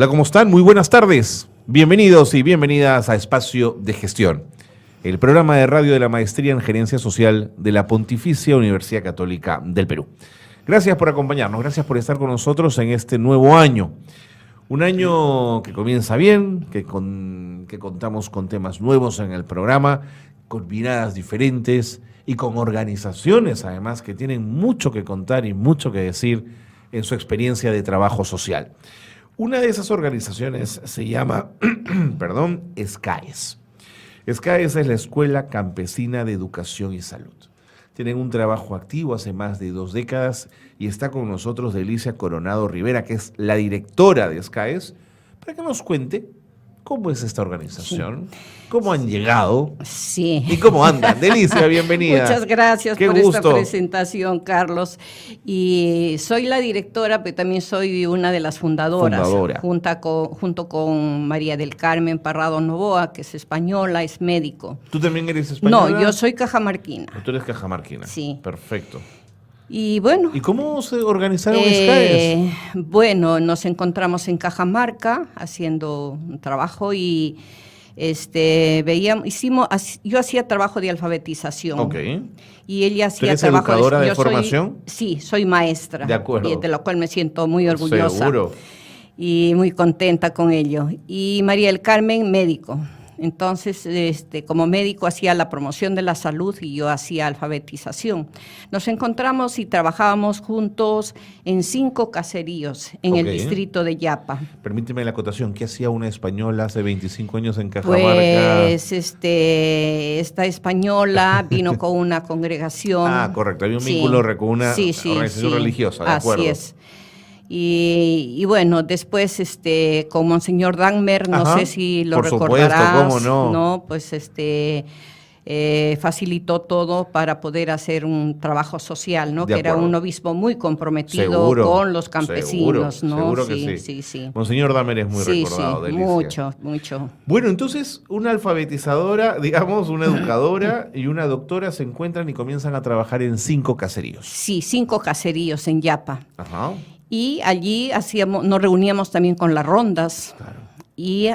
Hola, ¿cómo están? Muy buenas tardes. Bienvenidos y bienvenidas a Espacio de Gestión, el programa de radio de la Maestría en Gerencia Social de la Pontificia Universidad Católica del Perú. Gracias por acompañarnos, gracias por estar con nosotros en este nuevo año. Un año que comienza bien, que contamos con temas nuevos en el programa, con miradas diferentes y con organizaciones además que tienen mucho que contar y mucho que decir en su experiencia de trabajo social. Una de esas organizaciones se llama, SCAES. SCAES es la Escuela Campesina de Educación y Salud. Tienen un trabajo activo hace más de 2 décadas y está con nosotros Delicia Coronado Rivera, que es la directora de SCAES, para que nos cuente cómo es esta organización, cómo han llegado y cómo andan. Delicia, bienvenida. Muchas gracias Qué por gusto. esta presentación, Carlos. Y soy la directora, pero también soy una de las fundadoras. Junto con María del Carmen Parrado Novoa, que es española, es médico. ¿Tú también eres española? No, yo soy cajamarquina. Tú eres cajamarquina. Sí. Perfecto. Y bueno. ¿Y cómo se organizaron SCAES? Bueno, nos encontramos en Cajamarca haciendo un trabajo y yo hacía trabajo de alfabetización. Ok. Y ella hacía ¿Eres trabajo educadora de formación? Sí, soy maestra. De acuerdo. Y de lo cual me siento muy orgullosa. Seguro. Y muy contenta con ello. Y María del Carmen, médico. Entonces, como médico hacía la promoción de la salud y yo hacía alfabetización. Nos encontramos y trabajábamos juntos en 5 caseríos en el distrito de Yapa. Permíteme la acotación, ¿qué hacía una española hace 25 años en Cajamarca? Pues, esta española vino con una congregación. Ah, correcto, había un vínculo con una organización religiosa, de acuerdo. Así es. Y bueno, después con Monseñor Dagmer, no sé si lo recordarás. Por supuesto, cómo no. ¿No? Pues facilitó todo para poder hacer un trabajo social, ¿no? Que era un obispo muy comprometido con los campesinos, ¿no? Seguro que sí. Monseñor Dagmer es muy recordado. Sí, Delicia. mucho. Bueno, entonces una alfabetizadora, digamos, una educadora y una doctora se encuentran y comienzan a trabajar en 5 caseríos. Sí, 5 caseríos en Yapa. Ajá. Y allí nos reuníamos también con las rondas. Claro. Y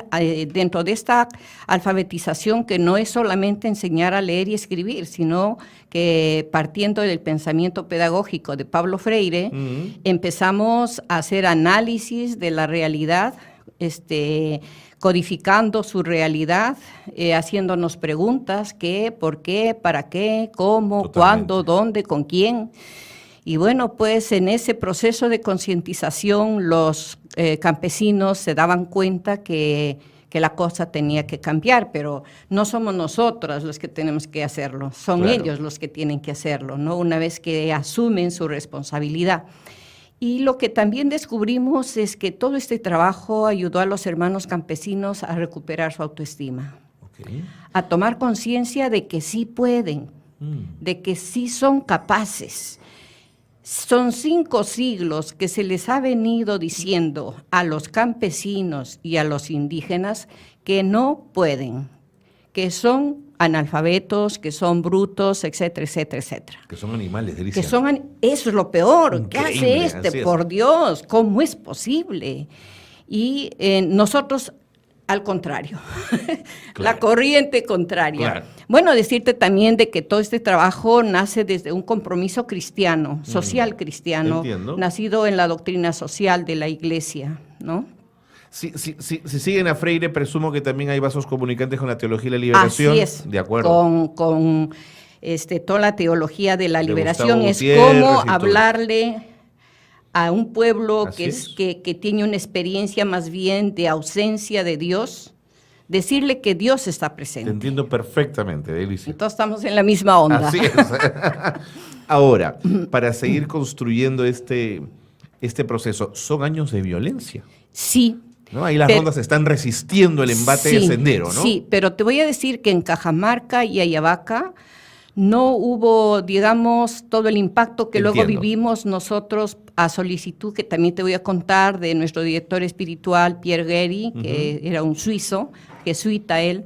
dentro de esta alfabetización, que no es solamente enseñar a leer y escribir, sino que partiendo del pensamiento pedagógico de Pablo Freire, empezamos a hacer análisis de la realidad, codificando su realidad, haciéndonos preguntas: ¿qué, por qué, para qué, cómo, cuándo, dónde, con quién? Y bueno, pues en ese proceso de concientización los campesinos se daban cuenta que la cosa tenía que cambiar, pero no somos nosotros los que tenemos que hacerlo, son ellos los que tienen que hacerlo, ¿no? Una vez que asumen su responsabilidad. Y lo que también descubrimos es que todo este trabajo ayudó a los hermanos campesinos a recuperar su autoestima, a tomar conciencia de que sí pueden, de que sí son capaces. Son 5 siglos que se les ha venido diciendo a los campesinos y a los indígenas que no pueden, que son analfabetos, que son brutos, etcétera, etcétera, etcétera. Que son animales, Delicia. Eso es lo peor. Increíble. ¿Qué hace por Dios? ¿Cómo es posible? Y nosotros, al contrario, la corriente contraria. Claro. Bueno, decirte también de que todo este trabajo nace desde un compromiso cristiano, social cristiano, nacido en la doctrina social de la Iglesia, ¿no? Si siguen a Freire, presumo que también hay vasos comunicantes con la teología y la liberación. Así es. De acuerdo. Con toda la teología de la liberación, es cómo hablarle a un pueblo que tiene una experiencia más bien de ausencia de Dios, decirle que Dios está presente. Te entiendo perfectamente, Delicia. Entonces estamos en la misma onda. Así es. Ahora, para seguir construyendo este proceso, ¿son años de violencia? Sí. ¿No? Ahí las rondas están resistiendo el embate de Sendero, ¿no? Sí, pero te voy a decir que en Cajamarca y Ayabaca no hubo, digamos, todo el impacto que luego vivimos nosotros a solicitud, que también te voy a contar, de nuestro director espiritual, Pierre Guéry, que era un suizo, jesuita él.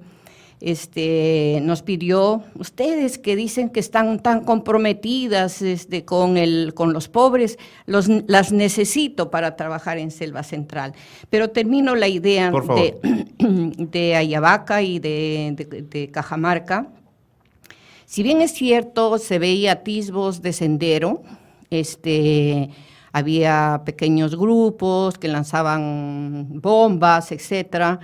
nos pidió, ustedes que dicen que están tan comprometidas con los pobres, las necesito para trabajar en Selva Central. Pero termino la idea de Ayabaca y de Cajamarca. Si bien es cierto, se veía atisbos de sendero, había pequeños grupos que lanzaban bombas, etcétera,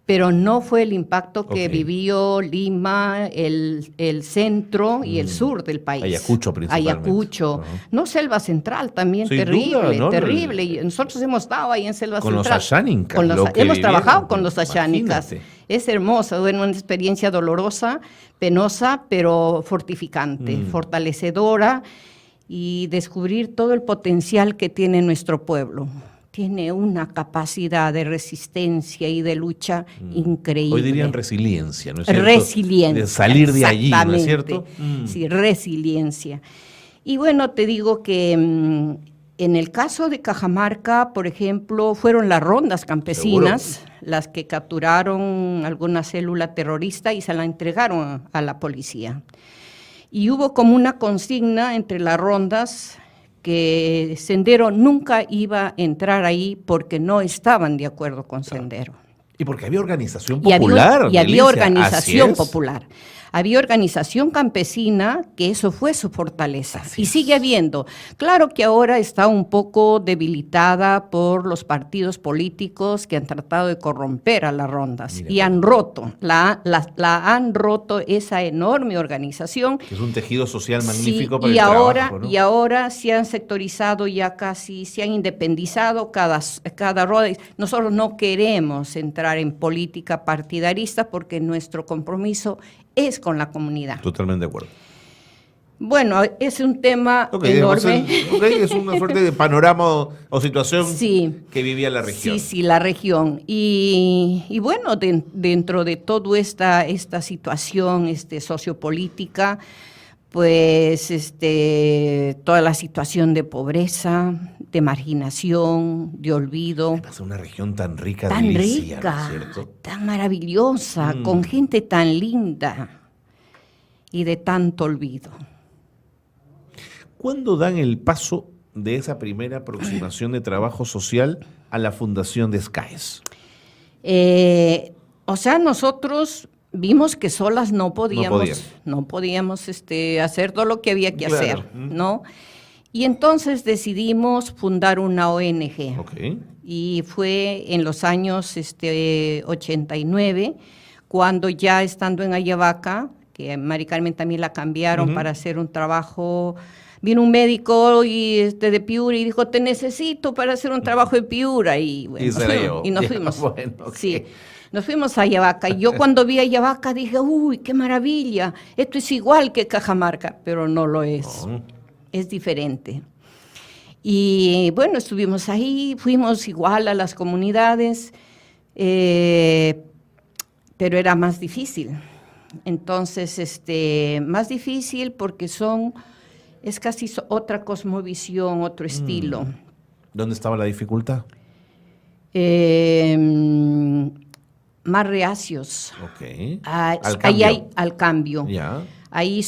pero no fue el impacto que vivió Lima, el centro y el sur del país. Ayacucho principalmente. Ayacucho. No, Selva Central también, sin terrible, duda, ¿no? Terrible. Y nosotros hemos estado ahí en Selva con Central. Los Ashánicas. Hemos trabajado con los Ashánicas. Es hermoso, bueno, una experiencia dolorosa, penosa, pero fortificante, fortalecedora, y descubrir todo el potencial que tiene nuestro pueblo. Tiene una capacidad de resistencia y de lucha increíble. Hoy dirían resiliencia, ¿no es cierto? Resiliencia. De salir de allí, ¿no es cierto? Sí, resiliencia. Y bueno, te digo que en el caso de Cajamarca, por ejemplo, fueron las rondas campesinas ¿Seguro? Las que capturaron alguna célula terrorista y se la entregaron a la policía. Y hubo como una consigna entre las rondas que Sendero nunca iba a entrar ahí porque no estaban de acuerdo con Sendero. Y porque había organización popular. Y había organización popular. Había organización campesina, que eso fue su fortaleza. Y sigue habiendo. Claro que ahora está un poco debilitada por los partidos políticos que han tratado de corromper a las rondas. Mira, y han roto, la han roto esa enorme organización. Que es un tejido social magnífico, sí, para el trabajo, ¿no? Y ahora se han sectorizado ya casi, se han independizado cada ronda. Nosotros no queremos entrar en política partidarista porque nuestro compromiso es con la comunidad. Totalmente de acuerdo. Bueno, es un tema enorme. Es una suerte de panorama o situación que vivía la región. Sí, la región. Y bueno, dentro de toda esta situación sociopolítica, pues toda la situación de pobreza, de marginación, de olvido. Es una región tan rica, tan delicia, rica, ¿no es cierto? Tan maravillosa, con gente tan linda y de tanto olvido. ¿Cuándo dan el paso de esa primera aproximación de trabajo social a la fundación de SCAES? Nosotros vimos que solas no podíamos hacer todo lo que había que hacer, ¿no? Y entonces decidimos fundar una ONG. Okay. Y fue en los años 89, cuando ya estando en Ayabaca, que Mari Carmen también la cambiaron para hacer un trabajo. Vino un médico de Piura y dijo, te necesito para hacer un trabajo en Piura. Y, bueno, y nos fuimos. Bueno, okay. Sí, nos fuimos a Ayabaca. Y yo cuando vi a Ayabaca dije, uy, qué maravilla, esto es igual que Cajamarca, pero no lo es. Es diferente. Y bueno, estuvimos ahí, fuimos igual a las comunidades, pero era más difícil. Entonces, más difícil porque es casi otra cosmovisión, otro estilo. ¿Dónde estaba la dificultad? Más reacios. Okay. Ahí hay al cambio. Ya. Ahí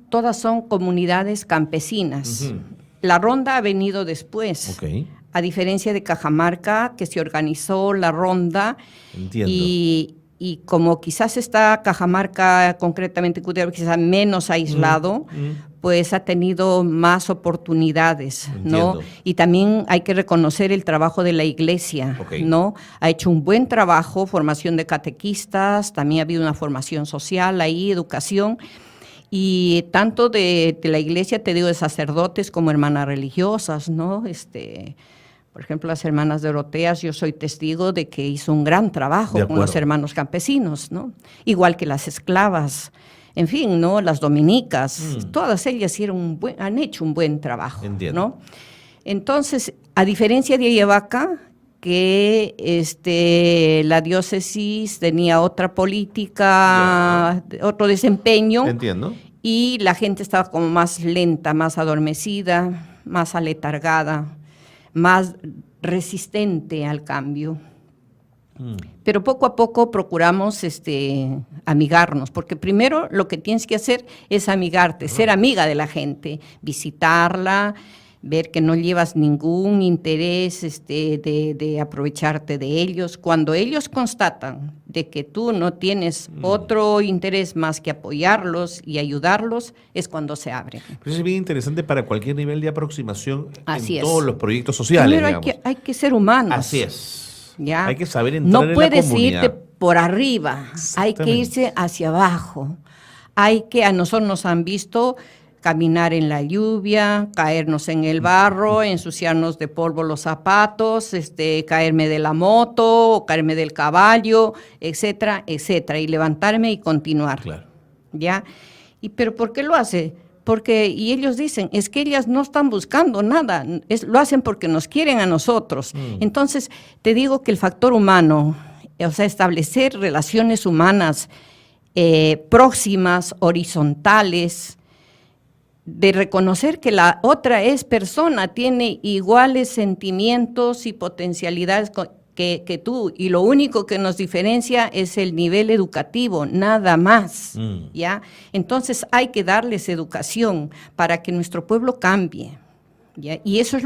todas son comunidades campesinas. La ronda ha venido después. Okay. A diferencia de Cajamarca, que se organizó la ronda. Entiendo. Y como quizás está Cajamarca, concretamente Cutero, quizás menos aislado, pues ha tenido más oportunidades, ¿no? Y también hay que reconocer el trabajo de la iglesia, ¿no? Ha hecho un buen trabajo, formación de catequistas, también ha habido una formación social ahí, educación. Y tanto de la iglesia, te digo, de sacerdotes como hermanas religiosas, ¿no? Por ejemplo, las hermanas Doroteas, yo soy testigo de que hizo un gran trabajo con los hermanos campesinos, ¿no? Igual que las esclavas, en fin, ¿no? Las dominicas, todas ellas han hecho un buen trabajo, ¿no? Entonces, a diferencia de Ayabaca, que la diócesis tenía otra política, otro desempeño. Entiendo. Y la gente estaba como más lenta, más adormecida, más aletargada, más resistente al cambio. Pero poco a poco procuramos amigarnos, porque primero lo que tienes que hacer es amigarte, ser amiga de la gente, visitarla, ver que no llevas ningún interés de aprovecharte de ellos. Cuando ellos constatan de que tú no tienes otro interés más que apoyarlos y ayudarlos, es cuando se abren. Eso es bien interesante para cualquier nivel de aproximación Así en es. todos los proyectos sociales. Primero hay que ser humanos. Así es. ¿Ya? Hay que saber entrar en la comunidad. No puedes irte por arriba, hay que irse hacia abajo. A nosotros nos han visto caminar en la lluvia, caernos en el barro, ensuciarnos de polvo los zapatos, caerme de la moto, o caerme del caballo, etcétera, etcétera, y levantarme y continuar. Claro. ¿Ya? ¿Pero por qué lo hace? Y ellos dicen, es que ellas no están buscando nada, lo hacen porque nos quieren a nosotros. Entonces, te digo que el factor humano, o sea, establecer relaciones humanas próximas, horizontales, de reconocer que la otra es persona, tiene iguales sentimientos y potencialidades que tú, y lo único que nos diferencia es el nivel educativo, nada más, ¿ya? Entonces hay que darles educación para que nuestro pueblo cambie, ¿ya? Y eso es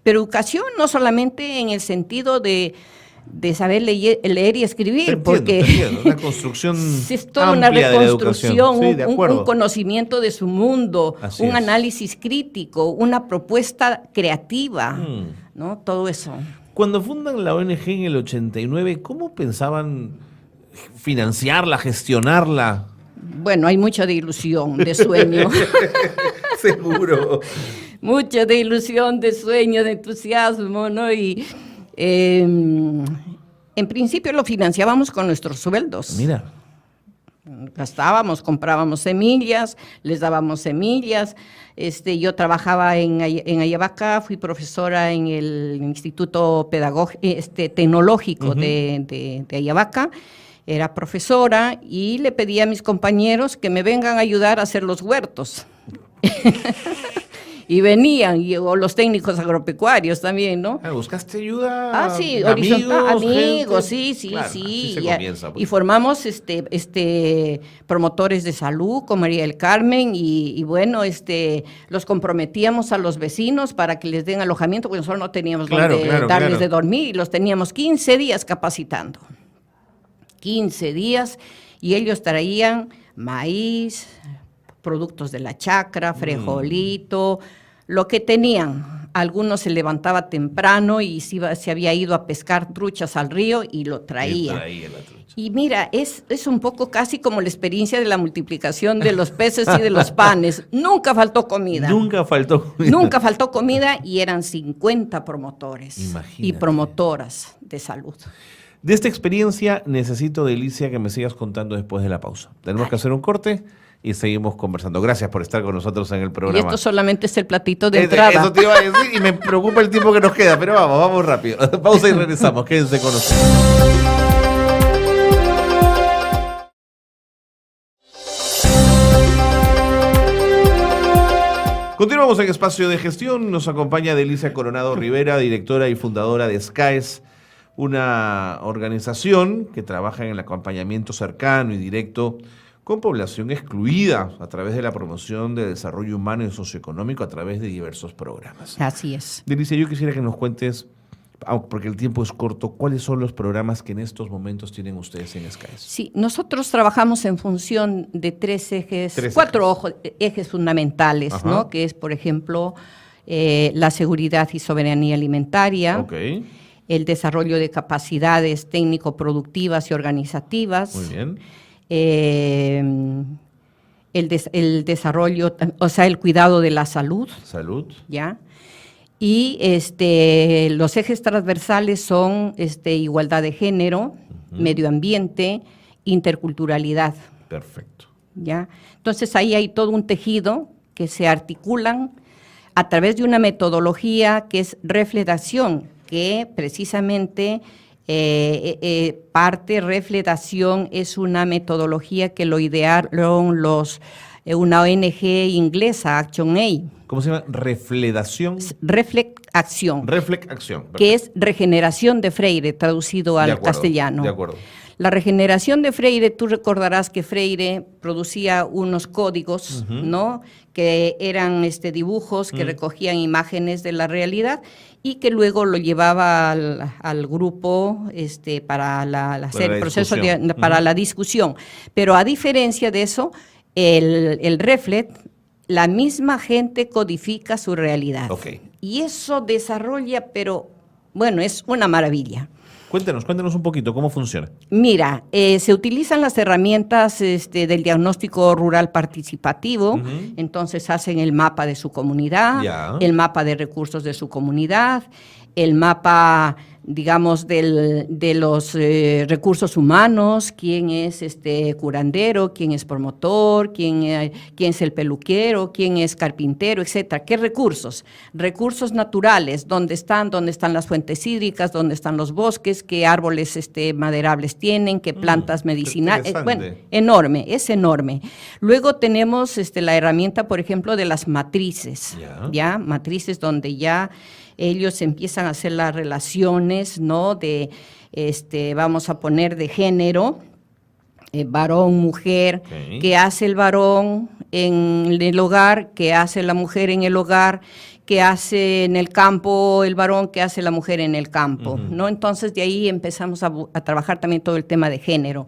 pero educación no solamente en el sentido de saber leer y escribir, entiendo. Una construcción es toda una reconstrucción, sí, un conocimiento de su mundo, Así un es. análisis crítico, una propuesta creativa, ¿no? Todo eso. Cuando fundan la ONG en el 89, ¿cómo pensaban financiarla, gestionarla? Bueno, hay mucha de ilusión, de sueño. Seguro. Mucha de ilusión, de sueño, de entusiasmo, ¿no? Y en principio lo financiábamos con nuestros sueldos. Mira. Gastábamos, comprábamos semillas, les dábamos semillas. Yo trabajaba en Ayabaca, fui profesora en el Instituto Tecnológico de Ayabaca. Era profesora y le pedí a mis compañeros que me vengan a ayudar a hacer los huertos. Y venían, o los técnicos agropecuarios también, ¿no? ¿Buscaste ayuda? Sí, horizontal, amigos, gente? sí. Claro, así se comienza, pues. Y formamos promotores de salud con María del Carmen y bueno, los comprometíamos a los vecinos para que les den alojamiento, porque nosotros no teníamos donde darles de dormir, y los teníamos 15 días capacitando. 15 días, y ellos traían maíz, productos de la chacra, frijolito, lo que tenían. Algunos se levantaba temprano y se había ido a pescar truchas al río y lo traía. Y mira, es un poco casi como la experiencia de la multiplicación de los peces y de los panes. Nunca faltó comida. Nunca faltó comida y eran 50 promotores. Imagínate. Y promotoras de salud. De esta experiencia necesito, Delicia, que me sigas contando después de la pausa. Tenemos que hacer un corte y seguimos conversando. Gracias por estar con nosotros en el programa. Y esto solamente es el platito de entrada. Eso te iba a decir y me preocupa el tiempo que nos queda, pero vamos rápido. Pausa y regresamos. Quédense con nosotros. Continuamos en Espacio de Gestión. Nos acompaña Delicia Coronado Rivera, directora y fundadora de SCAES, una organización que trabaja en el acompañamiento cercano y directo con población excluida a través de la promoción de desarrollo humano y socioeconómico a través de diversos programas. Así es. Delicia, yo quisiera que nos cuentes, porque el tiempo es corto, ¿cuáles son los programas que en estos momentos tienen ustedes en SCAES? Sí, nosotros trabajamos en función de cuatro ejes fundamentales, ¿no? Que es, por ejemplo, la seguridad y soberanía alimentaria. Okay. El desarrollo de capacidades técnico-productivas y organizativas. Muy bien. El desarrollo, o sea, el cuidado de la salud. Salud. ¿Ya? Y los ejes transversales son igualdad de género, medio ambiente, interculturalidad. Perfecto. ¿Ya? Entonces ahí hay todo un tejido que se articulan a través de una metodología que es refledación, que precisamente refledación es una metodología que lo idearon los una ONG inglesa, ActionAid. ¿Cómo se llama? Refledación. Reflect Acción. Reflect Acción. Que es regeneración de Freire, traducido al castellano. De acuerdo. La regeneración de Freire, tú recordarás que Freire producía unos códigos, ¿no? Que eran dibujos que recogían imágenes de la realidad y que luego lo llevaba al grupo para hacer el proceso para la discusión. Pero a diferencia de eso, el Reflect, la misma gente codifica su realidad. Okay. Y eso desarrolla, pero bueno, es una maravilla. Cuéntanos un poquito, ¿cómo funciona? Mira, se utilizan las herramientas del diagnóstico rural participativo, entonces hacen el mapa de su comunidad, el mapa de recursos de su comunidad, el mapa, digamos, de los recursos humanos, quién es curandero, quién es promotor, quién es el peluquero, quién es carpintero, etcétera. ¿Qué recursos? Recursos naturales, ¿dónde están las fuentes hídricas, dónde están los bosques, qué árboles maderables tienen, qué plantas medicinales? Bueno, enorme, es enorme. Luego tenemos la herramienta, por ejemplo, de las matrices, ¿ya? Matrices donde ya ellos empiezan a hacer las relaciones, ¿no? De, vamos a poner de género, varón, mujer, qué hace el varón en el hogar, qué hace la mujer en el hogar, qué hace en el campo el varón, qué hace la mujer en el campo, ¿no? Entonces, de ahí empezamos a trabajar también todo el tema de género.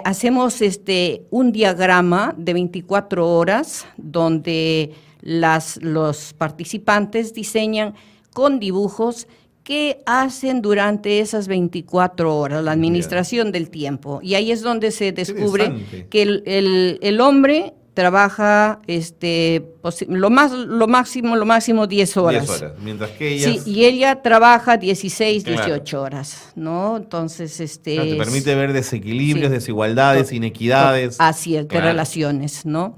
Hacemos un diagrama de 24 horas donde los participantes diseñan con dibujos qué hacen durante esas 24 horas, la administración del tiempo. Y ahí es donde se descubre que el hombre trabaja lo máximo 10 horas. 10 horas, mientras que ellas... Sí, y ella trabaja 16, 18 horas, ¿no? Entonces, te permite ver desequilibrios, desigualdades, inequidades. Así es, de relaciones, ¿no?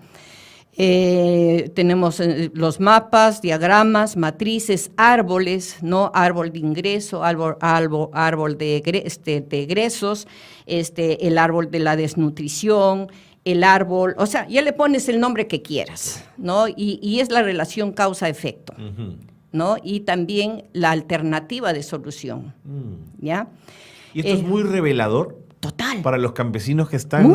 Tenemos los mapas, diagramas, matrices, árboles, ¿no? Árbol de ingreso, árbol de egresos, el árbol de la desnutrición, el árbol, o sea, ya le pones el nombre que quieras, ¿no? Y es la relación causa-efecto, ¿no? Y también la alternativa de solución, ¿ya? ¿Y esto es muy revelador? Total. Para los campesinos que están...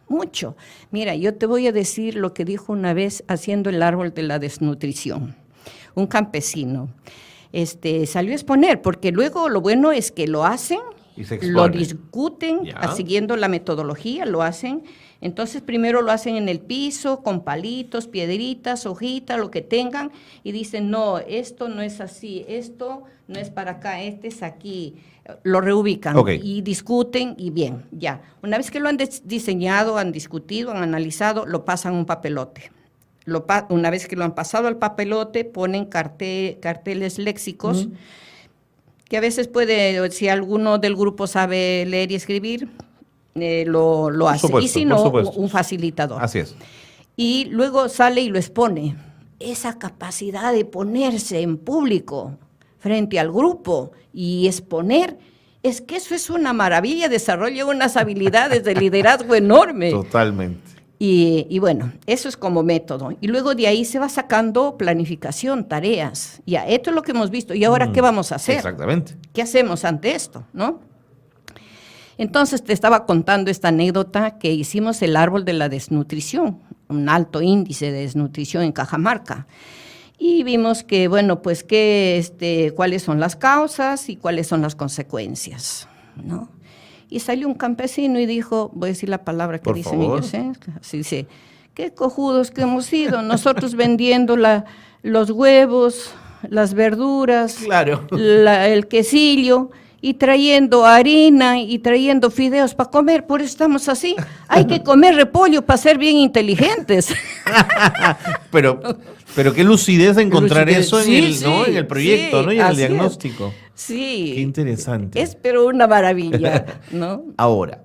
Mucho. Mira, yo te voy a decir lo que dijo una vez haciendo el árbol de la desnutrición. Un campesino salió a exponer, porque luego lo bueno es que lo hacen, lo discuten, siguiendo la metodología, lo hacen. Entonces, primero lo hacen en el piso, con palitos, piedritas, hojitas, lo que tengan, y dicen, no, esto no es así, esto no es para acá, este es aquí. Lo reubican y discuten y bien, ya. Una vez que lo han diseñado, han discutido, han analizado, lo pasan a un papelote. Una vez que lo han pasado al papelote, ponen carteles léxicos, que a veces si alguno del grupo sabe leer y escribir, lo hace. Y si no, un facilitador. Así es. Y luego sale y lo expone. Esa capacidad de ponerse en público frente al grupo y exponer, es que eso es una maravilla, desarrolla unas habilidades de liderazgo enorme. Totalmente. Y bueno, eso es como método. Y luego de ahí se va sacando planificación, tareas. Ya, esto es lo que hemos visto. ¿Y ahora qué vamos a hacer? Exactamente. ¿Qué hacemos ante esto? ¿No? Entonces te estaba contando esta anécdota que hicimos el árbol de la desnutrición, un alto índice de desnutrición en Cajamarca. Y vimos que, bueno, pues cuáles son las causas y cuáles son las consecuencias, ¿no? Y salió un campesino y dijo, voy a decir la palabra que dicen ellos, así dice, qué cojudos que hemos sido, nosotros vendiendo los huevos, las verduras, el quesillo, y trayendo harina y trayendo fideos para comer, por eso estamos así. Hay que comer repollo para ser bien inteligentes. Pero qué lucidez encontrar eso en el proyecto, ¿no? Y en el diagnóstico. Sí. Qué interesante. Es pero una maravilla, ¿no? Ahora,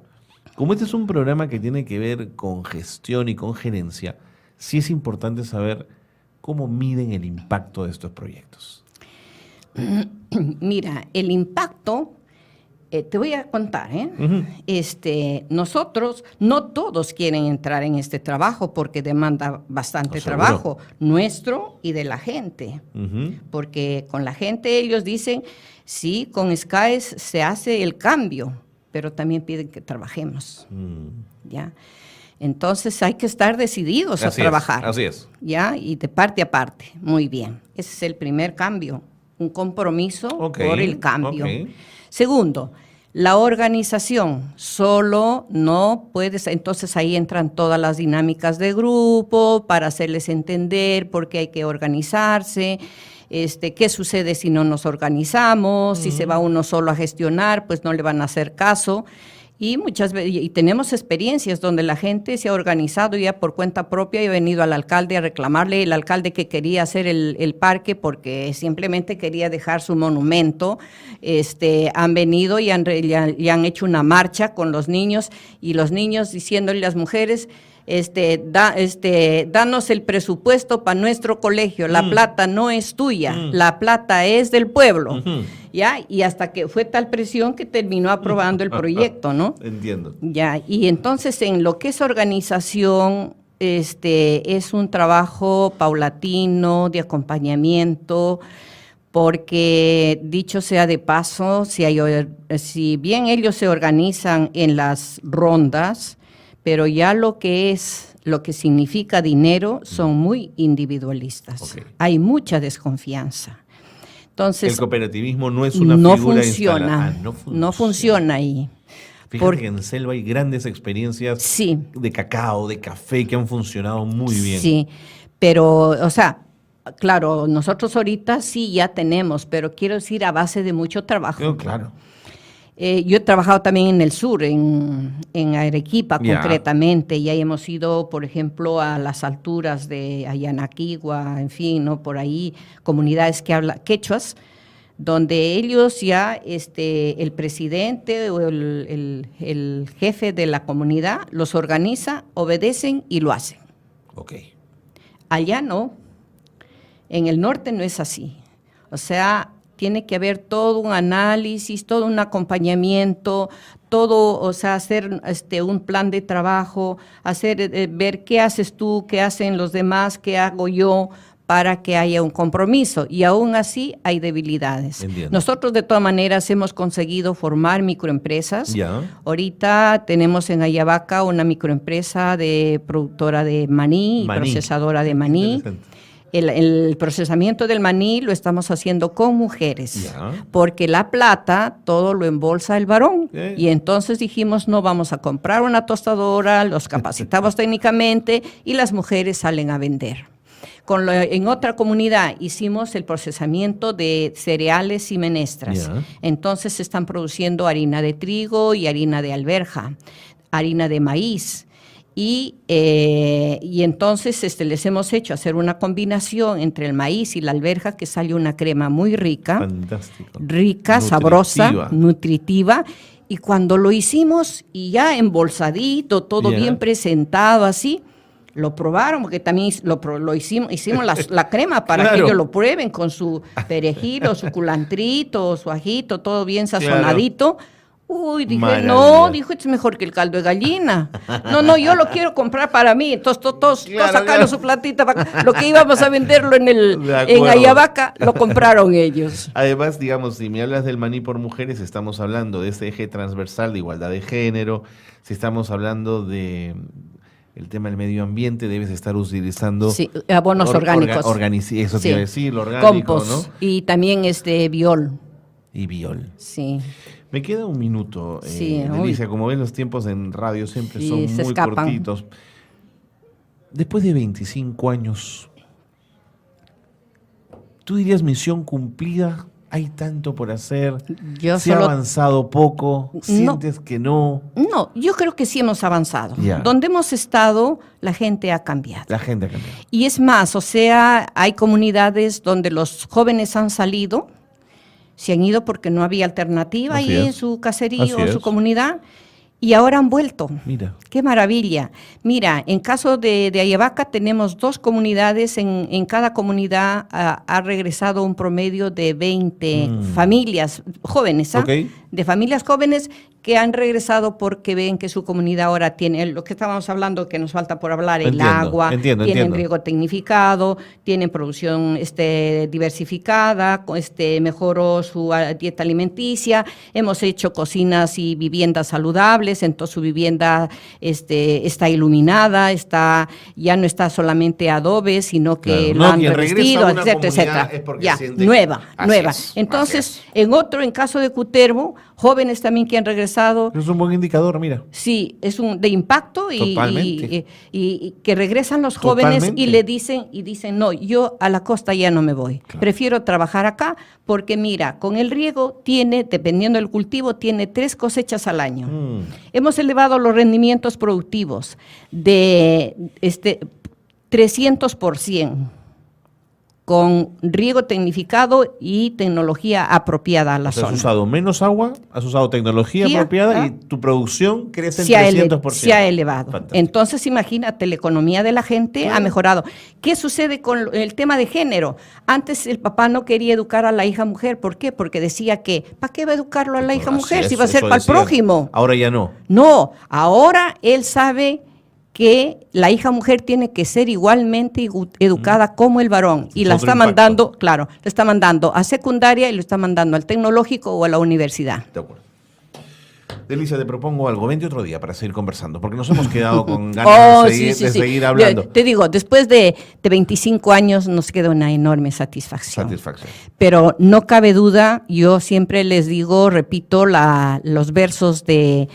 como este es un programa que tiene que ver con gestión y con gerencia, sí es importante saber cómo miden el impacto de estos proyectos. Mira, el impacto te voy a contar, nosotros, no todos quieren entrar en este trabajo porque demanda bastante trabajo, nuestro y de la gente. Porque con la gente ellos dicen, sí, con SCAES se hace el cambio, pero también piden que trabajemos. ¿Ya? Entonces hay que estar decididos a trabajar. Así es. ¿Ya? Y de parte a parte. Muy bien. Ese es el primer cambio, un compromiso por el cambio. Segundo, la organización solo no puedes, entonces ahí entran todas las dinámicas de grupo para hacerles entender por qué hay que organizarse, qué sucede si no nos organizamos, si se va uno solo a gestionar, pues no le van a hacer caso. Y muchas veces, y tenemos experiencias donde la gente se ha organizado ya por cuenta propia y ha venido al alcalde a reclamarle, el alcalde que quería hacer el parque porque simplemente quería dejar su monumento, han venido y han hecho una marcha con los niños y los niños diciéndole a las mujeres, danos el presupuesto para nuestro colegio, la plata no es tuya, la plata es del pueblo. ¿Ya? Y hasta que fue tal presión que terminó aprobando el proyecto, ¿no? Entiendo. Ya, y entonces en lo que es organización, es un trabajo paulatino, de acompañamiento, porque dicho sea de paso, si bien ellos se organizan en las rondas, pero ya lo que significa dinero son muy individualistas. Hay mucha desconfianza. Entonces, el cooperativismo no es una figura instalada. No funciona ahí. Fíjate que en Selva hay grandes experiencias de cacao, de café que han funcionado muy bien. Sí, pero, o sea, claro, nosotros ahorita sí ya tenemos, pero quiero decir a base de mucho trabajo. Claro. Yo he trabajado también en el sur, en Arequipa concretamente, y ahí hemos ido, por ejemplo, a las alturas de Ayanaquigua, en fin, ¿no? Por ahí, comunidades que hablan quechuas, donde ellos ya, el presidente o el jefe de la comunidad los organiza, obedecen y lo hacen. Allá no, en el norte no es así. O sea, tiene que haber todo un análisis, todo un acompañamiento, todo, o sea, hacer un plan de trabajo, ver qué haces tú, qué hacen los demás, qué hago yo, para que haya un compromiso. Y aún así hay debilidades. Entiendo. Nosotros de todas maneras hemos conseguido formar microempresas. Ahorita tenemos en Ayabaca una microempresa de productora de maní. Procesadora de maní. El procesamiento del maní lo estamos haciendo con mujeres, porque la plata todo lo embolsa el varón. Y entonces dijimos, no vamos a comprar una tostadora, los capacitamos técnicamente y las mujeres salen a vender. En otra comunidad hicimos el procesamiento de cereales y menestras. Entonces se están produciendo harina de trigo y harina de alberja, harina de maíz. Y entonces les hemos hecho hacer una combinación entre el maíz y la alberja que sale una crema muy rica. Fantástico. Rica, sabrosa, nutritiva. Y cuando lo hicimos y ya embolsadito, todo bien presentado así, lo probaron, porque también lo hicimos la crema para que ellos lo prueben con su perejil o su culantrito, su ajito, todo bien sazonadito. Uy, dije, esto es mejor que el caldo de gallina. No, yo lo quiero comprar para mí. Entonces, todos sacaron su platita. Lo que íbamos a venderlo en Ayabaca, lo compraron ellos. Además, digamos, si me hablas del maní por mujeres, estamos hablando de ese eje transversal de igualdad de género. Si estamos hablando de el tema del medio ambiente, debes estar utilizando abonos orgánicos. Eso te iba a decir, lo orgánico, compost, ¿no? Y también biol. Y biol. Sí. Me queda un minuto, Delicia. Como ven, los tiempos en radio siempre son muy cortitos. Después de 25 años, ¿tú dirías misión cumplida? ¿Hay tanto por hacer? ¿Se ha avanzado poco? ¿Sientes que no? No, yo creo que sí hemos avanzado. Donde hemos estado, la gente ha cambiado. Y es más, o sea, hay comunidades donde los jóvenes han salido, se han ido porque no había alternativa ahí en su caserío o su comunidad, Y ahora han vuelto. Mira. ¡Qué maravilla! Mira, en caso de Ayabaca tenemos 2 comunidades. En cada comunidad ha regresado un promedio de 20 familias jóvenes, de familias jóvenes que han regresado porque ven que su comunidad ahora tiene lo que estábamos hablando, que nos falta por hablar, el agua, tienen riego tecnificado, tienen producción diversificada, mejoró su dieta alimenticia, hemos hecho cocinas y viviendas saludables, entonces su vivienda está iluminada, ya no está solamente adobe, sino que lo han revestido, etcétera. Ya, nueva. Entonces, en caso de Cutervo, jóvenes también que han regresado. Es un buen indicador, mira. Sí, es de impacto y que regresan los jóvenes y dicen, no, yo a la costa ya no me voy. Claro. Prefiero trabajar acá porque mira, con el riego dependiendo del cultivo, tiene 3 cosechas al año. Hemos elevado los rendimientos productivos de 300%. Con riego tecnificado y tecnología apropiada a la zona. Has usado menos agua, has usado tecnología apropiada y tu producción crece en 300%. Se ha elevado. Fantástico. Entonces, imagínate, la economía de la gente ha mejorado. ¿Qué sucede con el tema de género? Antes el papá no quería educar a la hija mujer. ¿Por qué? Porque decía que, ¿para qué va a educarlo a la hija mujer si va a ser para el prójimo? Ahora ya no. No, ahora él sabe que la hija mujer tiene que ser igualmente educada como el varón y la está mandando, la está mandando a secundaria y lo está mandando al tecnológico o a la universidad. De acuerdo. Delicia, te propongo algo, vente otro día para seguir conversando, porque nos hemos quedado con ganas de seguir hablando. Te digo, después de 25 años nos queda una enorme satisfacción. Pero no cabe duda, yo siempre les digo, repito los versos de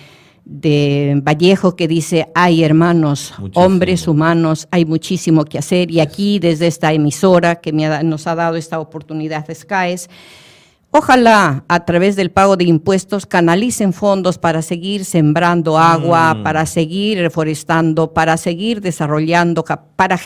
Vallejo que dice, hay hermanos, hombres humanos, hay muchísimo que hacer, y aquí desde esta emisora que nos ha dado esta oportunidad de SKAES, ojalá a través del pago de impuestos canalicen fondos para seguir sembrando agua, para seguir reforestando, para seguir desarrollando, para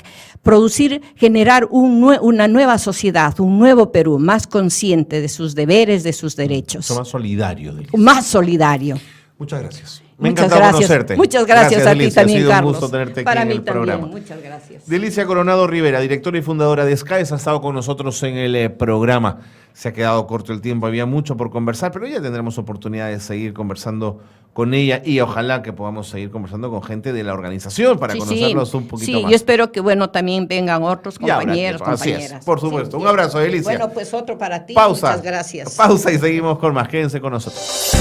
generar una nueva sociedad, un nuevo Perú, más consciente de sus deberes, de sus derechos. Más solidario. Más solidario. Muchas gracias. Me encanta conocerte. Muchas gracias a ti también, Carlos. Ha sido un gusto tenerte Para aquí mí en el también. programa. Muchas gracias. Delicia Coronado Rivera, directora y fundadora de SKAES, ha estado con nosotros en el programa. Se ha quedado corto el tiempo, había mucho por conversar, pero ya tendremos oportunidad de seguir conversando con ella y ojalá que podamos seguir conversando con gente de la organización para conocerlos un poquito más. Sí, yo espero que también vengan otros compañeros, compañeras. Así es, por supuesto. Un abrazo, Delicia. Bueno, pues otro para ti. Pausa. Muchas gracias. Pausa y seguimos con más. Quédense con nosotros.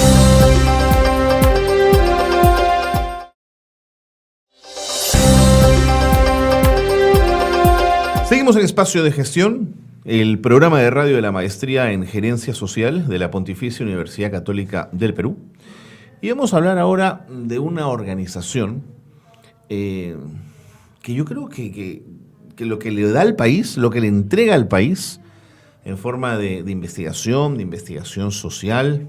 Seguimos en Espacio de Gestión, el programa de radio de la Maestría en Gerencia Social de la Pontificia Universidad Católica del Perú. Y vamos a hablar ahora de una organización que yo creo que lo que le da al país, lo que le entrega al país en forma de investigación social,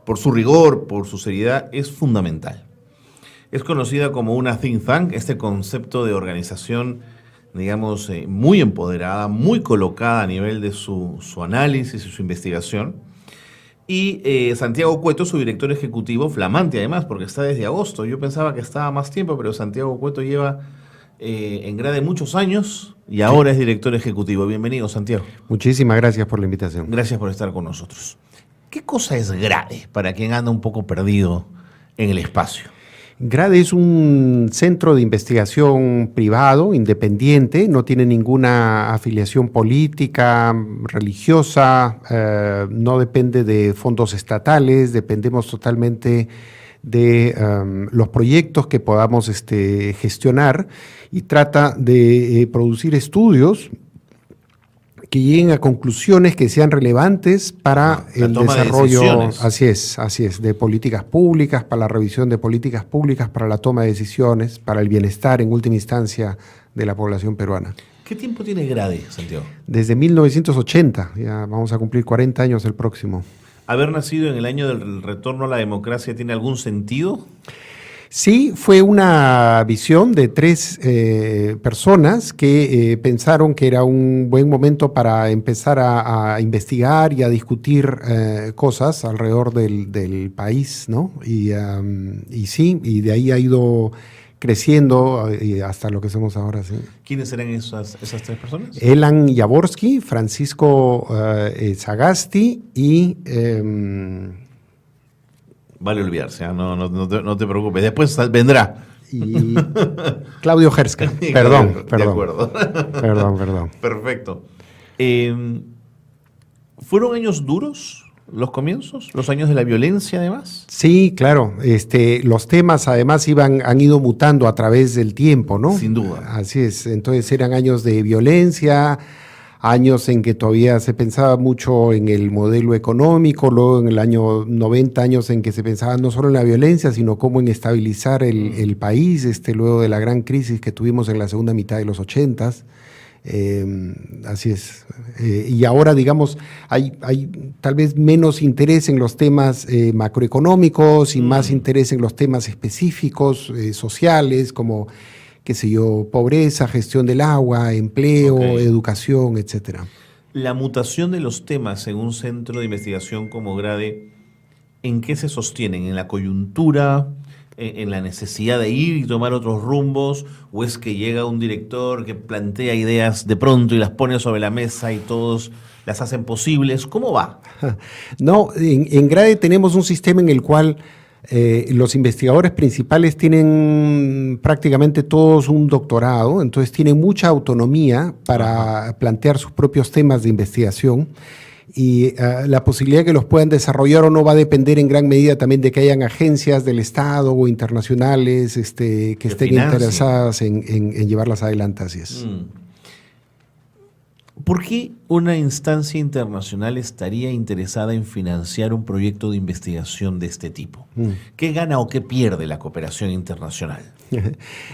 por su rigor, por su seriedad, es fundamental. Es conocida como una think tank, este concepto de organización, digamos, muy empoderada, muy colocada a nivel de su análisis y su investigación. Y Santiago Cueto, su director ejecutivo, flamante además, porque está desde agosto. Yo pensaba que estaba más tiempo, pero Santiago Cueto lleva en GRADE muchos años y ahora es director ejecutivo. Bienvenido, Santiago. Muchísimas gracias por la invitación. Gracias por estar con nosotros. ¿Qué cosa es GRADE para quien anda un poco perdido en el espacio? GRADE es un centro de investigación privado, independiente, no tiene ninguna afiliación política, religiosa, no depende de fondos estatales, dependemos totalmente de los proyectos que podamos gestionar y trata de producir estudios que lleguen a conclusiones que sean relevantes para el desarrollo, así es, de políticas públicas, para la revisión de políticas públicas, para la toma de decisiones, para el bienestar en última instancia de la población peruana. ¿Qué tiempo tiene GRADE, Santiago? Desde 1980, ya vamos a cumplir 40 años el próximo. ¿Haber nacido en el año del retorno a la democracia tiene algún sentido? Sí, fue una visión de 3 personas que pensaron que era un buen momento para empezar a investigar y a discutir cosas alrededor del país, ¿no? Y sí, y de ahí ha ido creciendo hasta lo que somos ahora, sí. ¿Quiénes eran esas 3 personas? Elan Jaworski, Francisco Sagasti y... Vale olvidarse, no te preocupes. Después vendrá. y Claudio Jerska. Perdón. De acuerdo. Perdón. Perfecto. ¿Fueron años duros los comienzos? ¿Los años de la violencia, además? Sí, claro. Los temas, además, han ido mutando a través del tiempo, ¿no? Sin duda. Así es. Entonces, eran años de violencia, años en que todavía se pensaba mucho en el modelo económico, luego en el año 90, años en que se pensaba no solo en la violencia, sino cómo en estabilizar el país, luego de la gran crisis que tuvimos en la segunda mitad de los 80s. Así es. Y ahora, digamos, hay tal vez menos interés en los temas macroeconómicos y más interés en los temas específicos, sociales, como, qué sé yo, pobreza, gestión del agua, empleo, educación, etcétera. La mutación de los temas en un centro de investigación como GRADE, ¿en qué se sostienen? ¿En la coyuntura? ¿En la necesidad de ir y tomar otros rumbos? ¿O es que llega un director que plantea ideas de pronto y las pone sobre la mesa y todos las hacen posibles? ¿Cómo va? No, en GRADE tenemos un sistema en el cual los investigadores principales tienen prácticamente todos un doctorado, entonces tienen mucha autonomía para plantear sus propios temas de investigación. Y la posibilidad de que los puedan desarrollar o no va a depender en gran medida también de que hayan agencias del Estado o internacionales que estén interesadas en llevarlas adelante, así es. ¿Por qué una instancia internacional estaría interesada en financiar un proyecto de investigación de este tipo? ¿Qué gana o qué pierde la cooperación internacional?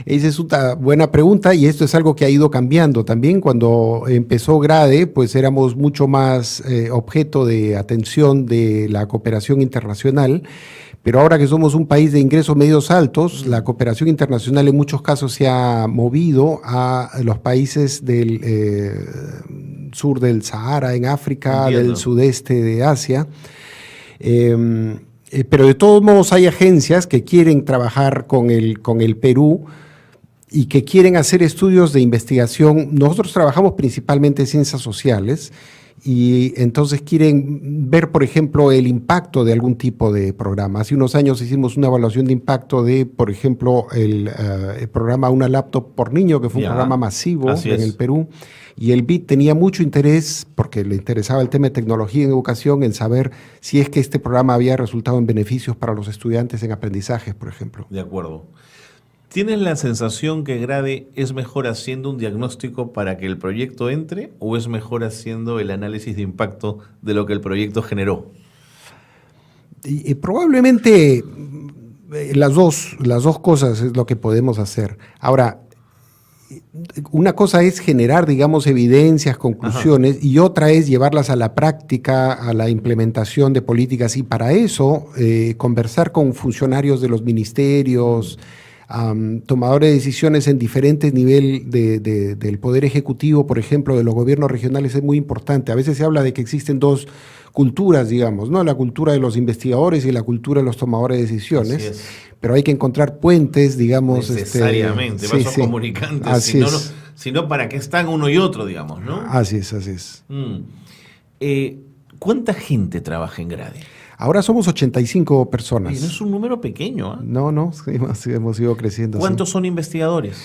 Esa es una buena pregunta y esto es algo que ha ido cambiando también. Cuando empezó GRADE, pues éramos mucho más objeto de atención de la cooperación internacional, pero ahora que somos un país de ingresos medios altos, la cooperación internacional en muchos casos se ha movido a los países del sur del Sahara, en África, del sudeste de Asia. Pero de todos modos hay agencias que quieren trabajar con el Perú y que quieren hacer estudios de investigación. Nosotros trabajamos principalmente en ciencias sociales y entonces quieren ver, por ejemplo, el impacto de algún tipo de programa. Hace unos años hicimos una evaluación de impacto de, por ejemplo, el programa Una Laptop por Niño, que fue un programa masivo en el Perú. Y el BID tenía mucho interés, porque le interesaba el tema de tecnología en educación, en saber si es que este programa había resultado en beneficios para los estudiantes en aprendizajes, por ejemplo. De acuerdo. ¿Tienes la sensación que GRADE es mejor haciendo un diagnóstico para que el proyecto entre o es mejor haciendo el análisis de impacto de lo que el proyecto generó? Probablemente las dos cosas es lo que podemos hacer. Ahora, una cosa es generar, digamos, evidencias, conclusiones, y otra es llevarlas a la práctica, a la implementación de políticas, y para eso conversar con funcionarios de los ministerios, tomadores de decisiones en diferentes niveles del Poder Ejecutivo, por ejemplo, de los gobiernos regionales, es muy importante. A veces se habla de que existen dos culturas, digamos, ¿no? La cultura de los investigadores y la cultura de los tomadores de decisiones, pero hay que encontrar puentes, digamos. Necesariamente, vasos comunicantes, si no, ¿para qué están uno y otro, digamos, no? Así es. ¿Cuánta gente trabaja en GRADE? Ahora somos 85 personas. Oye, no es un número pequeño, ¿eh? No, hemos ido creciendo. ¿Cuántos son investigadores?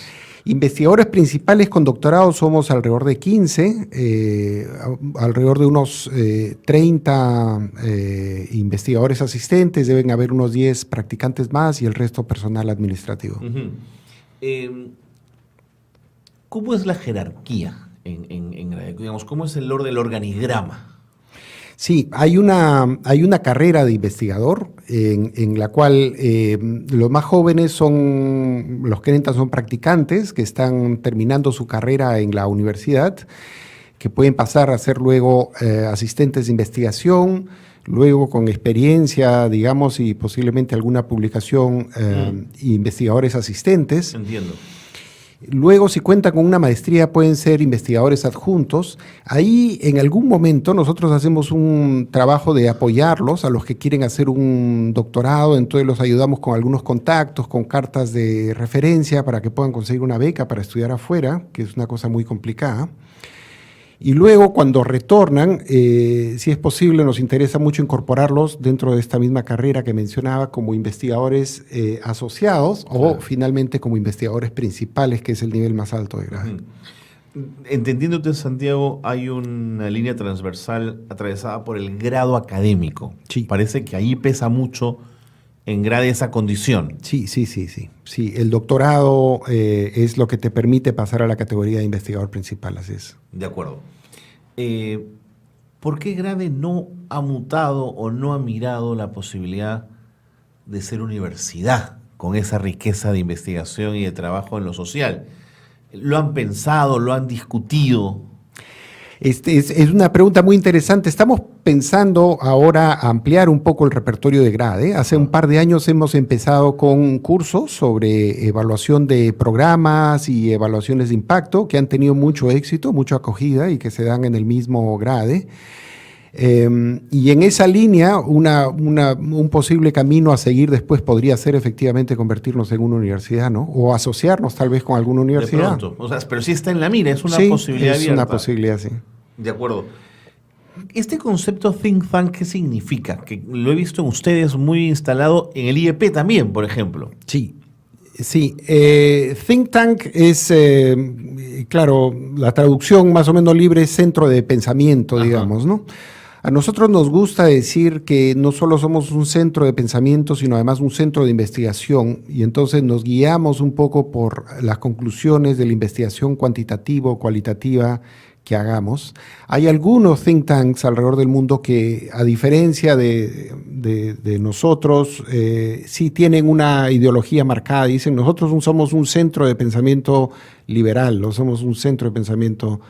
Investigadores principales con doctorado somos alrededor de 15, alrededor de unos 30 investigadores asistentes, deben haber unos 10 practicantes más y el resto personal administrativo. ¿Cómo es la jerarquía en GRADE? Digamos, ¿cómo es el orden del organigrama? Sí, hay una carrera de investigador en la cual los más jóvenes son, los que entran son practicantes que están terminando su carrera en la universidad, que pueden pasar a ser luego asistentes de investigación. luego con experiencia, digamos, y posiblemente alguna publicación, investigadores asistentes. Entiendo. Luego, si cuentan con una maestría, pueden ser investigadores adjuntos. Ahí, en algún momento, nosotros hacemos un trabajo de apoyarlos a los que quieren hacer un doctorado. Entonces, los ayudamos con algunos contactos, con cartas de referencia para que puedan conseguir una beca para estudiar afuera, que es una cosa muy complicada. Y luego, cuando retornan, si es posible, nos interesa mucho incorporarlos dentro de esta misma carrera que mencionaba como investigadores asociados, claro, o finalmente como investigadores principales, que es el nivel más alto de grado. Entendiéndote, Santiago, hay una línea transversal atravesada por el grado académico. Sí. Parece que ahí pesa mucho en grade esa condición. Sí. Sí, el doctorado es lo que te permite pasar a la categoría de investigador principal, así es. De acuerdo. ¿Por qué grade no ha mutado o no ha mirado la posibilidad de ser universidad con esa riqueza de investigación y de trabajo en lo social? ¿Lo han pensado, lo han discutido? Es una pregunta muy interesante. Estamos pensando ahora ampliar un poco el repertorio de grade. Hace un par de años hemos empezado con cursos sobre evaluación de programas y evaluaciones de impacto que han tenido mucho éxito, mucha acogida y que se dan en el mismo grade. Y en esa línea, un posible camino a seguir después podría ser efectivamente convertirnos en una universidad, ¿no? O asociarnos tal vez con alguna universidad. De pronto. O sea, pero sí está en la mira, es una posibilidad abierta. Sí, es una posibilidad, sí. De acuerdo. Este concepto think tank, ¿qué significa? Que lo he visto en ustedes muy instalado en el IEP también, por ejemplo. Sí. Think tank es, claro, la traducción más o menos libre es centro de pensamiento, digamos, ¿no? A nosotros nos gusta decir que no solo somos un centro de pensamiento, sino además un centro de investigación, y entonces nos guiamos un poco por las conclusiones de la investigación cuantitativa o cualitativa que hagamos. Hay algunos think tanks alrededor del mundo que, a diferencia de nosotros, sí tienen una ideología marcada. Dicen, nosotros somos un centro de pensamiento liberal, no somos un centro de pensamiento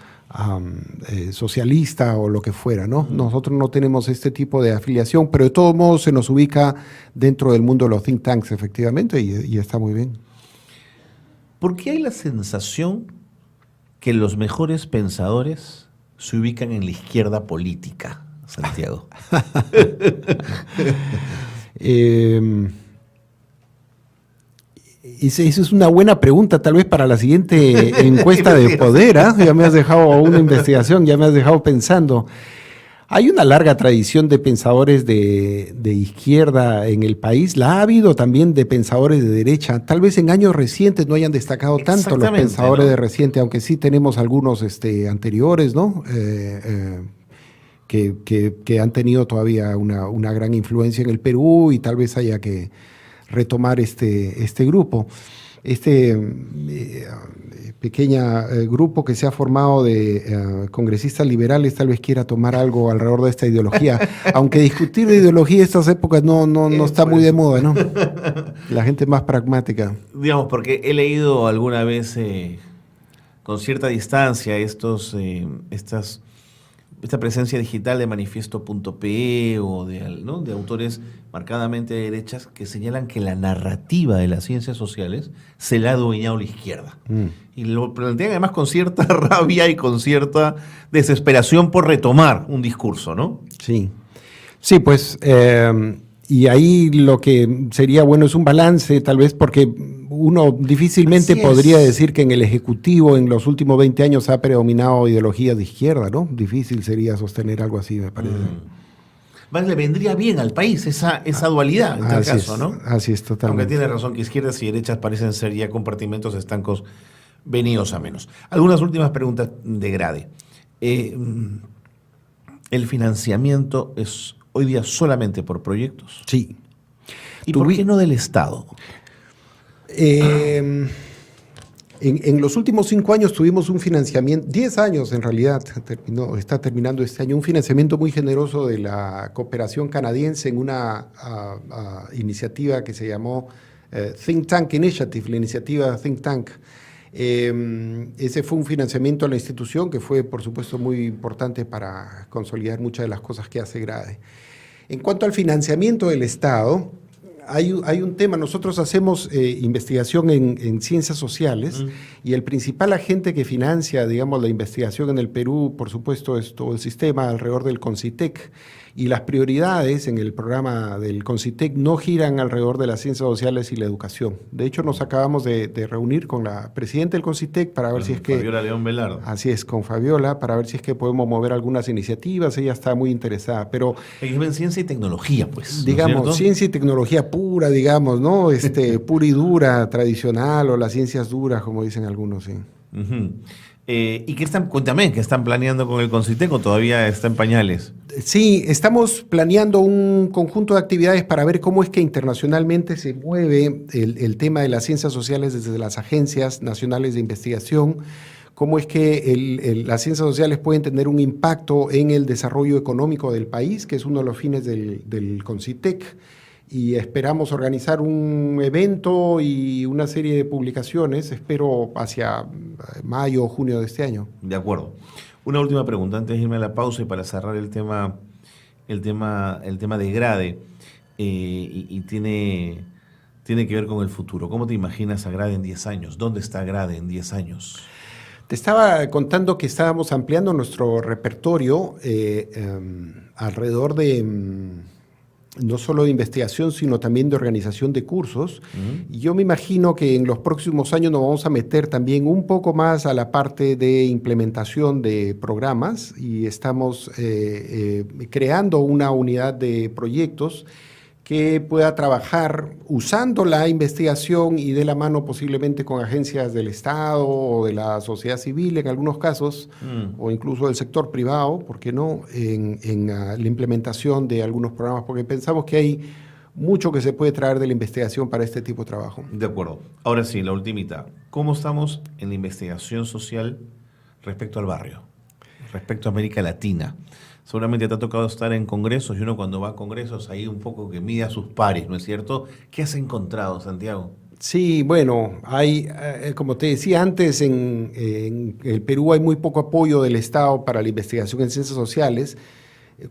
socialista o lo que fuera, ¿no? Nosotros no tenemos este tipo de afiliación, pero de todos modos se nos ubica dentro del mundo de los think tanks, efectivamente, y está muy bien. ¿Por qué hay la sensación que los mejores pensadores se ubican en la izquierda política, Santiago? Esa es una buena pregunta, tal vez para la siguiente encuesta de poder. Ya me has dejado una investigación, ya me has dejado pensando. Hay una larga tradición de pensadores de izquierda en el país. La ha habido también de pensadores de derecha. Tal vez en años recientes no hayan destacado tanto los pensadores, ¿no?, de reciente, aunque sí tenemos algunos anteriores, ¿no? Que han tenido todavía una gran influencia en el Perú, y tal vez haya que retomar este grupo. Pequeña grupo que se ha formado de congresistas liberales tal vez quiera tomar algo alrededor de esta ideología, aunque discutir de ideología en estas épocas no está muy de moda, ¿no? La gente es más pragmática. Digamos, porque he leído alguna vez con cierta distancia esta presencia digital de manifiesto.pe o de autores marcadamente de derechas que señalan que la narrativa de las ciencias sociales se la ha adueñado la izquierda. Y lo plantean además con cierta rabia y con cierta desesperación por retomar un discurso, ¿no? Sí, pues, y ahí lo que sería bueno es un balance, tal vez, porque uno difícilmente podría decir que en el Ejecutivo en los últimos 20 años ha predominado ideología de izquierda, ¿no? Difícil sería sostener algo así, me parece. Más le vendría bien al país esa dualidad, en tal caso, ¿no? Así es, totalmente. Aunque tiene razón que izquierdas y derechas parecen ser ya compartimentos estancos venidos a menos. Algunas últimas preguntas de grade. ¿El financiamiento es hoy día solamente por proyectos? Sí. ¿Y por qué no del Estado? En los últimos 5 años tuvimos un financiamiento, 10 años en realidad, está terminando este año, un financiamiento muy generoso de la cooperación canadiense en una iniciativa que se llamó Think Tank Initiative, la iniciativa Think Tank. Ese fue un financiamiento a la institución que fue, por supuesto, muy importante para consolidar muchas de las cosas que hace Grade. En cuanto al financiamiento del Estado, hay un tema, nosotros hacemos investigación en ciencias sociales y el principal agente que financia, digamos, la investigación en el Perú, por supuesto, es todo el sistema alrededor del CONCITEC, y las prioridades en el programa del CONCITEC no giran alrededor de las ciencias sociales y la educación. De hecho, nos acabamos de reunir con la presidenta del CONCITEC para ver si es que... Fabiola León Velardo. Así es, con Fabiola, para ver si es que podemos mover algunas iniciativas. Ella está muy interesada, pero... Ellos ven ciencia y tecnología, pues, digamos, ¿no es ciencia y tecnología pura, digamos, ¿no? Pura y dura, tradicional, o las ciencias duras, como dicen algunos, sí. ¿Y cuéntame, qué están planeando con el CONCITEC o todavía está en pañales? Sí, estamos planeando un conjunto de actividades para ver cómo es que internacionalmente se mueve el tema de las ciencias sociales desde las agencias nacionales de investigación, cómo es que las ciencias sociales pueden tener un impacto en el desarrollo económico del país, que es uno de los fines del CONCITEC. Y esperamos organizar un evento y una serie de publicaciones, espero hacia mayo o junio de este año. De acuerdo. Una última pregunta antes de irme a la pausa y para cerrar el tema de GRADE, y tiene que ver con el futuro. ¿Cómo te imaginas a GRADE en 10 años? ¿Dónde está GRADE en 10 años? Te estaba contando que estábamos ampliando nuestro repertorio alrededor de... no solo de investigación, sino también de organización de cursos. Y yo me imagino que en los próximos años nos vamos a meter también un poco más a la parte de implementación de programas y estamos creando una unidad de proyectos que pueda trabajar usando la investigación y de la mano posiblemente con agencias del Estado o de la sociedad civil en algunos casos, o incluso del sector privado, ¿por qué no?, en la implementación de algunos programas, porque pensamos que hay mucho que se puede traer de la investigación para este tipo de trabajo. De acuerdo. Ahora sí, la ultimita. ¿Cómo estamos en la investigación social respecto al barrio, respecto a América Latina? Seguramente te ha tocado estar en congresos y uno cuando va a congresos ahí un poco que mide a sus pares, ¿no es cierto? ¿Qué has encontrado, Santiago? Sí, bueno, hay, como te decía antes, en el Perú hay muy poco apoyo del Estado para la investigación en ciencias sociales,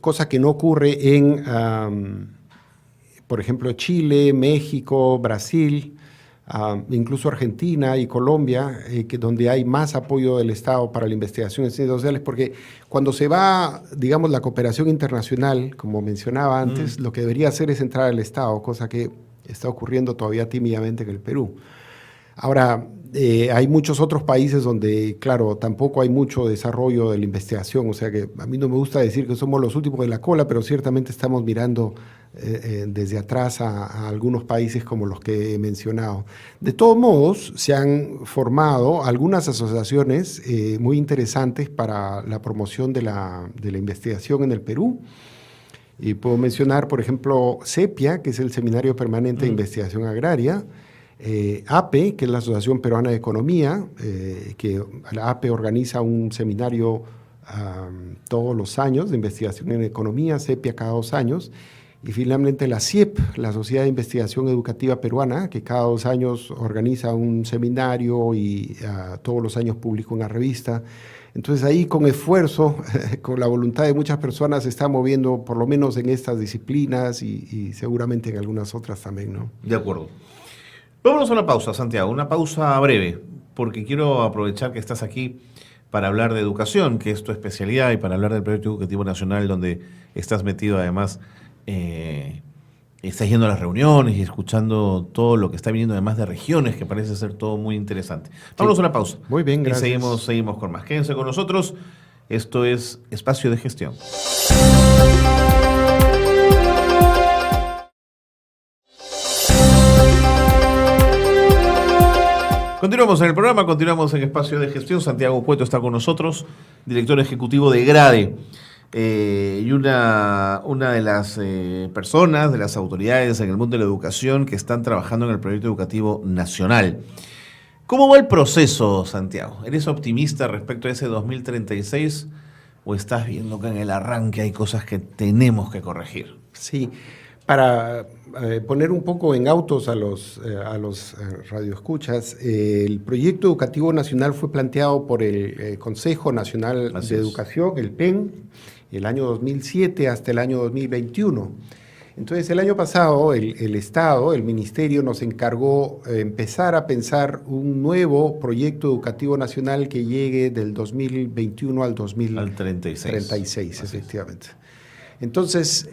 cosa que no ocurre en, por ejemplo, Chile, México, Brasil, incluso Argentina y Colombia, donde hay más apoyo del Estado para la investigación en ciencias sociales, porque cuando se va, digamos, la cooperación internacional, como mencionaba antes, lo que debería hacer es entrar al Estado, cosa que está ocurriendo todavía tímidamente en el Perú. Ahora, hay muchos otros países donde, claro, tampoco hay mucho desarrollo de la investigación, o sea que a mí no me gusta decir que somos los últimos de la cola, pero ciertamente estamos mirando desde atrás a algunos países como los que he mencionado. De todos modos, se han formado algunas asociaciones muy interesantes para la promoción de la investigación en el Perú. Y puedo mencionar, por ejemplo, CEPIA, que es el Seminario Permanente de Investigación Agraria, APE, que es la Asociación Peruana de Economía, que la APE organiza un seminario todos los años de investigación en economía, CEPIA cada 2 años, y finalmente la CIEP, la Sociedad de Investigación Educativa Peruana, que cada 2 años organiza un seminario y todos los años publica una revista. Entonces ahí con esfuerzo, con la voluntad de muchas personas se está moviendo por lo menos en estas disciplinas y seguramente en algunas otras también, ¿no? De acuerdo. Vámonos a una pausa, Santiago, una pausa breve, porque quiero aprovechar que estás aquí para hablar de educación, que es tu especialidad, y para hablar del Proyecto Educativo Nacional, donde estás metido además, estás yendo a las reuniones y escuchando todo lo que está viniendo además de regiones, que parece ser todo muy interesante. Vámonos a una pausa. Muy bien, gracias. Y seguimos con más. Quédense con nosotros. Esto es Espacio de Gestión. Continuamos en el programa, continuamos en Espacio de Gestión. Santiago Cueto está con nosotros, director ejecutivo de GRADE. Y una de las personas, de las autoridades en el mundo de la educación que están trabajando en el Proyecto Educativo Nacional. ¿Cómo va el proceso, Santiago? ¿Eres optimista respecto a ese 2036 o estás viendo que en el arranque hay cosas que tenemos que corregir? Sí, para poner un poco en autos a los radioescuchas, el Proyecto Educativo Nacional fue planteado por el Consejo Nacional de Educación, el PEN, el año 2007 hasta el año 2021. Entonces, el año pasado, el Estado, el Ministerio, nos encargó empezar a pensar un nuevo proyecto educativo nacional que llegue del 2021 al 2036, efectivamente. Entonces,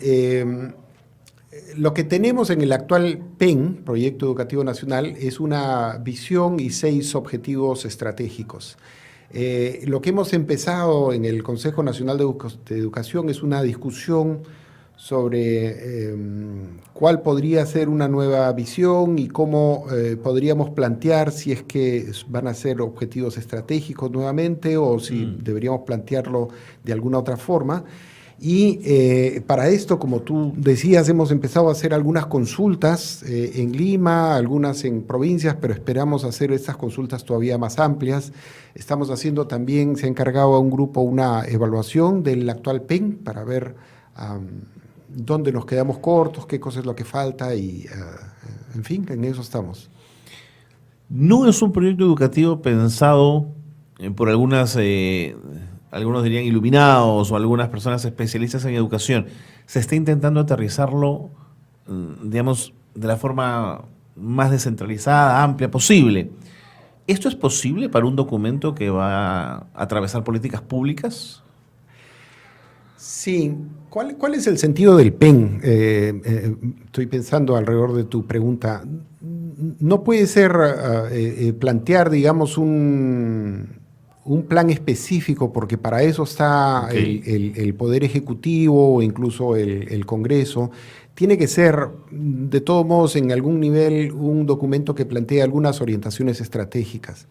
lo que tenemos en el actual PEN, Proyecto Educativo Nacional, es una visión y 6 objetivos estratégicos. Lo que hemos empezado en el Consejo Nacional de Educación es una discusión sobre cuál podría ser una nueva visión y cómo podríamos plantear si es que van a ser objetivos estratégicos nuevamente o si deberíamos plantearlo de alguna otra forma. Y para esto, como tú decías, hemos empezado a hacer algunas consultas en Lima, algunas en provincias, pero esperamos hacer estas consultas todavía más amplias. Estamos haciendo también, se ha encargado a un grupo una evaluación del actual PEN para ver dónde nos quedamos cortos, qué cosa es lo que falta y, en fin, en eso estamos. No es un proyecto educativo pensado por algunos dirían iluminados o algunas personas especialistas en educación. Se está intentando aterrizarlo, digamos, de la forma más descentralizada, amplia posible. ¿Esto es posible para un documento que va a atravesar políticas públicas? Sí. ¿Cuál es el sentido del PEN? Estoy pensando alrededor de tu pregunta. No puede ser plantear, digamos, un plan específico, porque para eso está el Poder Ejecutivo o incluso el Congreso. Tiene que ser, de todos modos, en algún nivel, un documento que plantee algunas orientaciones estratégicas.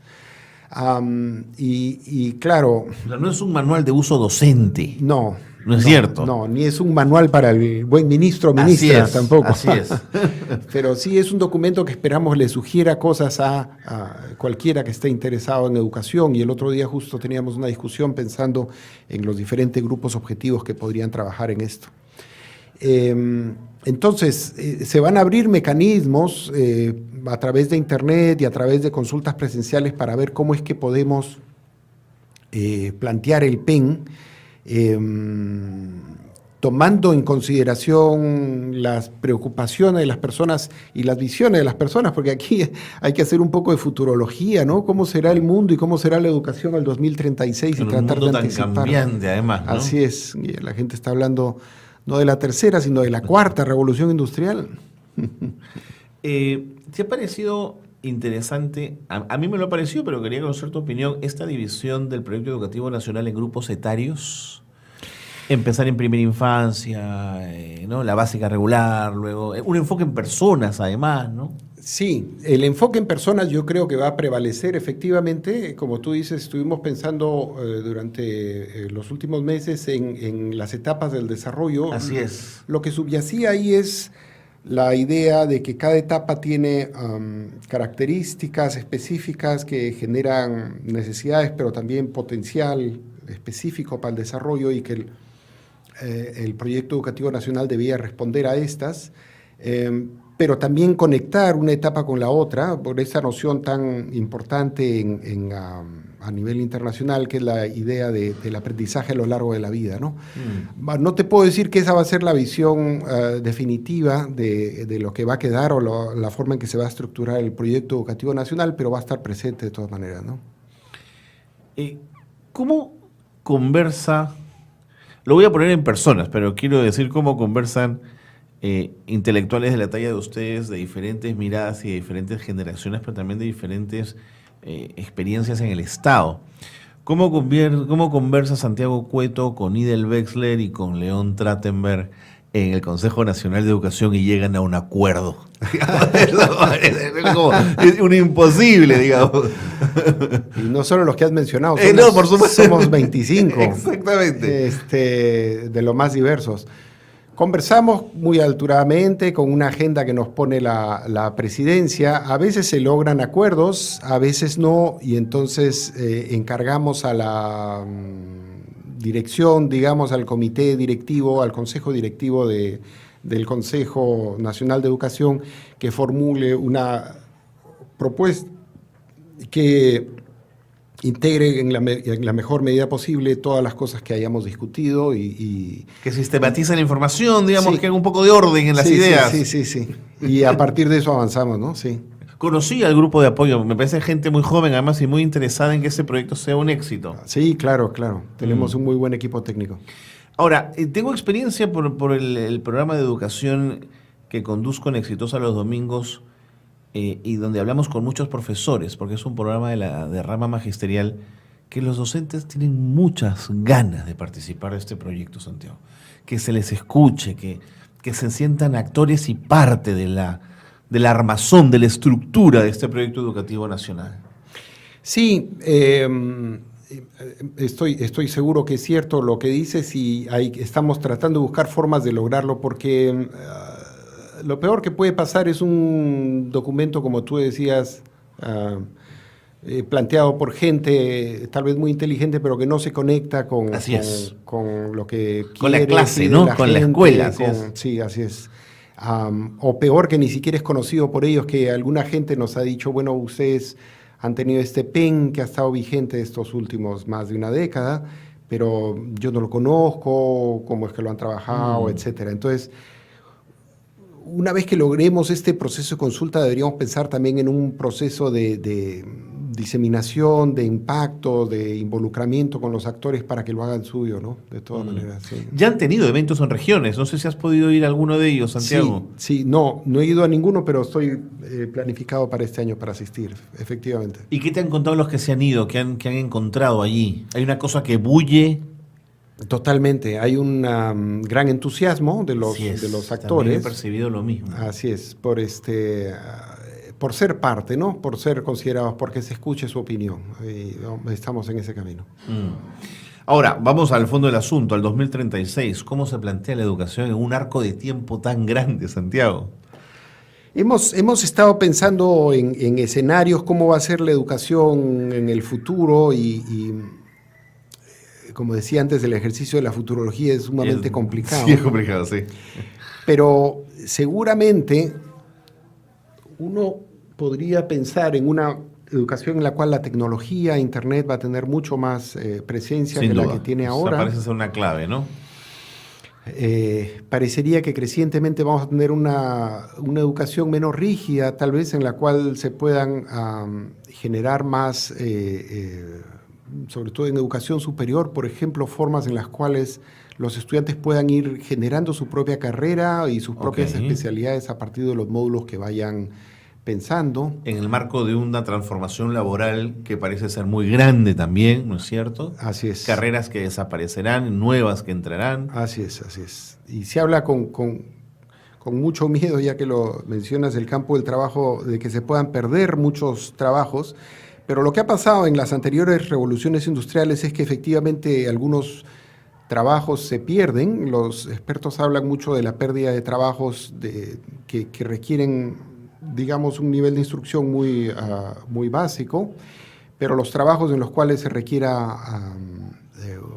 Y claro... O sea, no es un manual de uso docente. No. No es cierto. No, ni es un manual para el buen ministro o ministra tampoco. Así es. Pero sí es un documento que esperamos le sugiera cosas a cualquiera que esté interesado en educación. Y el otro día justo teníamos una discusión pensando en los diferentes grupos objetivos que podrían trabajar en esto. Entonces, se van a abrir mecanismos a través de Internet y a través de consultas presenciales para ver cómo es que podemos plantear el PEN, tomando en consideración las preocupaciones de las personas y las visiones de las personas, porque aquí hay que hacer un poco de futurología, ¿no? ¿Cómo será el mundo y cómo será la educación al 2036 y tratar de anticipar? Un mundo tan cambiante, además, ¿no? Así es, y la gente está hablando no de la tercera, sino de la cuarta revolución industrial. ¿Te ha parecido interesante? A mí me lo ha parecido, pero quería conocer tu opinión, esta división del proyecto educativo nacional en grupos etarios. Empezar en primera infancia, ¿no? La básica regular, luego un enfoque en personas además, ¿no? Sí, el enfoque en personas yo creo que va a prevalecer efectivamente. Como tú dices, estuvimos pensando durante los últimos meses en las etapas del desarrollo. Así es. Lo que subyacía ahí es la idea de que cada etapa tiene características específicas que generan necesidades, pero también potencial específico para el desarrollo, y que el Proyecto Educativo Nacional debía responder a estas, pero también conectar una etapa con la otra, por esa noción tan importante a nivel internacional, que es la idea del aprendizaje a lo largo de la vida, ¿no? No te puedo decir que esa va a ser la visión definitiva de lo que va a quedar o la forma en que se va a estructurar el Proyecto Educativo Nacional, pero va a estar presente de todas maneras, ¿no? ¿Cómo conversa? Lo voy a poner en personas, pero quiero decir cómo conversan intelectuales de la talla de ustedes, de diferentes miradas y de diferentes generaciones, pero también de diferentes experiencias en el Estado. ¿Cómo conversa Santiago Cueto con Idel Wexler y con León Trachtenberg en el Consejo Nacional de Educación y llegan a un acuerdo? Es un imposible, digamos. Y no solo los que has mencionado, No, por supuesto. Somos 25. Exactamente. De los más diversos. Conversamos muy alturadamente con una agenda que nos pone la presidencia. A veces se logran acuerdos, a veces no, y entonces encargamos a la dirección, digamos, al comité directivo, al consejo directivo del Consejo Nacional de Educación, que formule una propuesta que integre en la mejor medida posible todas las cosas que hayamos discutido y que sistematice la información, digamos, sí, que haga un poco de orden en las ideas. Sí. Y a partir de eso avanzamos, ¿no? Sí. Conocí al grupo de apoyo, me parece gente muy joven además y muy interesada en que ese proyecto sea un éxito. Sí, claro. Tenemos un muy buen equipo técnico. Ahora, tengo experiencia por el programa de educación que conduzco en Exitosa los domingos y donde hablamos con muchos profesores, porque es un programa de rama magisterial, que los docentes tienen muchas ganas de participar de este proyecto, Santiago. Que se les escuche, que se sientan actores y parte de la armazón, de la estructura de este proyecto educativo nacional. Sí, estoy seguro que es cierto lo que dices y estamos tratando de buscar formas de lograrlo porque lo peor que puede pasar es un documento, como tú decías, planteado por gente tal vez muy inteligente, pero que no se conecta con lo que quiere. Con la clase, ¿no? Con la escuela. Sí, así es. O peor, que ni siquiera es conocido por ellos, que alguna gente nos ha dicho, bueno, ustedes han tenido este PEN que ha estado vigente estos últimos más de una década, pero yo no lo conozco, cómo es que lo han trabajado, etcétera. Entonces, una vez que logremos este proceso de consulta, deberíamos pensar también en un proceso de diseminación, de impacto, de involucramiento con los actores para que lo hagan suyo, ¿no? De todas maneras, sí. Ya han tenido eventos en regiones, no sé si has podido ir a alguno de ellos, Santiago. Sí, no he ido a ninguno, pero estoy planificado para este año para asistir, efectivamente. ¿Y qué te han contado los que se han ido, que han encontrado allí? ¿Hay una cosa que bulle? Totalmente, hay un gran entusiasmo de los actores. También he percibido lo mismo. Así es, por ser parte, ¿no? Por ser considerados, porque se escuche su opinión. Estamos en ese camino. Ahora, vamos al fondo del asunto, al 2036. ¿Cómo se plantea la educación en un arco de tiempo tan grande, Santiago? Hemos estado pensando en escenarios, cómo va a ser la educación en el futuro y como decía antes, el ejercicio de la futurología es sumamente complicado. Sí, es complicado, sí. Pero seguramente uno podría pensar en una educación en la cual la tecnología, Internet va a tener mucho más presencia que la que tiene ahora. Parece ser una clave, ¿no? Parecería que crecientemente vamos a tener una educación menos rígida, tal vez en la cual se puedan generar más, sobre todo en educación superior, por ejemplo, formas en las cuales los estudiantes puedan ir generando su propia carrera y sus propias especialidades a partir de los módulos que vayan pensando. En el marco de una transformación laboral que parece ser muy grande también, ¿no es cierto? Así es. Carreras que desaparecerán, nuevas que entrarán. Así es. Y se habla con mucho miedo, ya que lo mencionas, del campo del trabajo, de que se puedan perder muchos trabajos, pero lo que ha pasado en las anteriores revoluciones industriales es que efectivamente algunos trabajos se pierden. Los expertos hablan mucho de la pérdida de trabajos que requieren, digamos, un nivel de instrucción muy básico, pero los trabajos en los cuales se requiera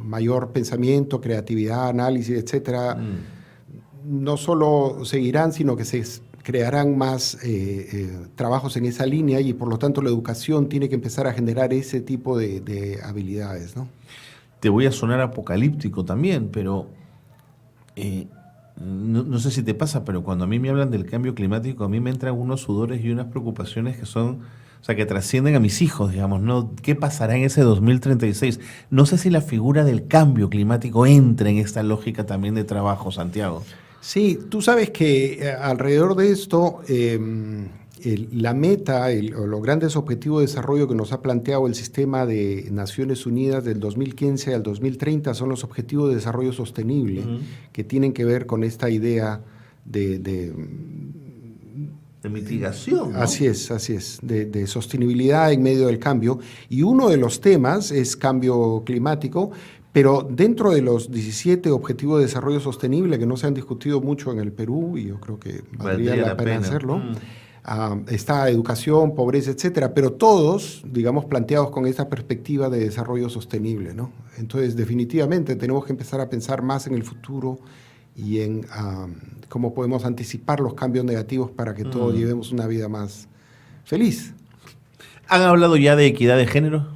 mayor pensamiento, creatividad, análisis, etcétera, no solo seguirán, sino que se crearán más trabajos en esa línea y por lo tanto la educación tiene que empezar a generar ese tipo de habilidades, ¿no? Te voy a sonar apocalíptico también, pero no sé si te pasa, pero cuando a mí me hablan del cambio climático, a mí me entran unos sudores y unas preocupaciones que son, o sea, que trascienden a mis hijos, digamos, ¿no? ¿Qué pasará en ese 2036? No sé si la figura del cambio climático entra en esta lógica también de trabajo, Santiago. Sí, tú sabes que alrededor de esto, la meta o los grandes objetivos de desarrollo que nos ha planteado el sistema de Naciones Unidas del 2015 al 2030 son los objetivos de desarrollo sostenible, que tienen que ver con esta idea de mitigación, ¿no? Así es, de sostenibilidad en medio del cambio. Y uno de los temas es cambio climático, pero dentro de los 17 Objetivos de Desarrollo Sostenible, que no se han discutido mucho en el Perú, y yo creo que valdría la pena hacerlo, está educación, pobreza, etcétera, pero todos, digamos, planteados con esta perspectiva de desarrollo sostenible, ¿no? Entonces, definitivamente tenemos que empezar a pensar más en el futuro y en cómo podemos anticipar los cambios negativos para que todos llevemos una vida más feliz. ¿Han hablado ya de equidad de género?